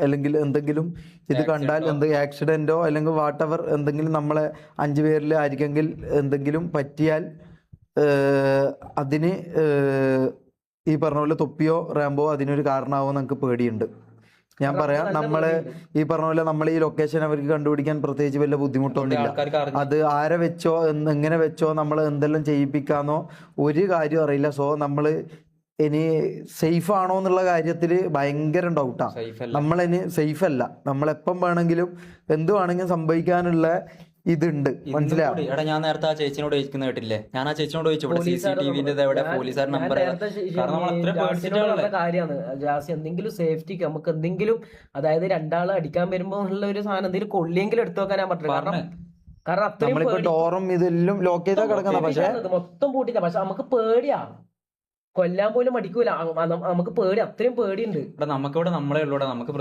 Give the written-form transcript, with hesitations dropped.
അല്ലെങ്കിൽ എന്തെങ്കിലും ഇത് കണ്ടാൽ ആക്സിഡന്റോ അല്ലെങ്കിൽ വാട്ടെവർ എന്തെങ്കിലും നമ്മളെ 5 പേരിൽ ആയിരിക്കെങ്കിൽ എന്തെങ്കിലും പറ്റിയാൽ അതിന് ഈ പറഞ്ഞ പോലെ തൊപ്പിയോ റാമ്പോ അതിനൊരു കാരണമാവോ നമുക്ക് പേടിയുണ്ട്. ഞാൻ പറയാം, നമ്മള് ഈ പറഞ്ഞ പോലെ നമ്മൾ ഈ ലൊക്കേഷൻ അവർക്ക് കണ്ടുപിടിക്കാൻ പ്രത്യേകിച്ച് വല്ല ബുദ്ധിമുട്ടൊന്നുമില്ല. അത് ആരെ വെച്ചോ എങ്ങനെ വെച്ചോ നമ്മൾ എന്തെല്ലാം ചെയ്യിപ്പിക്കാന്നോ ഒരു കാര്യം അറിയില്ല. സോ നമ്മള് ഇനി സേഫ് ആണോ എന്നുള്ള കാര്യത്തിൽ ഭയങ്കര ഡൗട്ടാ. നമ്മളിനി സേഫ് അല്ല. നമ്മളെപ്പം വേണമെങ്കിലും എന്ത് വേണമെങ്കിലും സംഭവിക്കാനുള്ള ഇതുണ്ട്, മനസ്സിലായോ? എടാ ഞാൻ നേരത്തെ ആ ചേച്ചിനോട് ചോദിക്കുന്ന കേട്ടില്ലേ, ഞാൻ ആ ചേച്ചിനോട് ചോദിച്ചു CCTV എവിടെ പോലീസുകാരുടെ നമ്പർ. കാര്യമാണ് ജാസി, എന്തെങ്കിലും സേഫ്റ്റിക്ക് നമുക്ക് എന്തെങ്കിലും, അതായത് രണ്ടാള് അടിക്കാൻ വരുമ്പോ ഉള്ള ഒരു സാധനം എന്തെങ്കിലും കൊള്ളിയെങ്കിലും എടുത്തു വെക്കാൻ ഞാൻ പറ്റില്ല. കാരണം അത്രയും ഡോറും ഇതെല്ലാം ലോക്ക് ചെയ്താ കിടക്കണം. പക്ഷെ മൊത്തം പൂട്ടില്ല. പക്ഷെ നമുക്ക് പേടിയാ, കൊല്ലാൻ പോലും മടിക്കൂല. നമുക്ക് പേടി, അത്രയും പേടിയുണ്ട്. നമുക്കിവിടെ നമ്മളെ ഉള്ളൂടെ, നമുക്ക്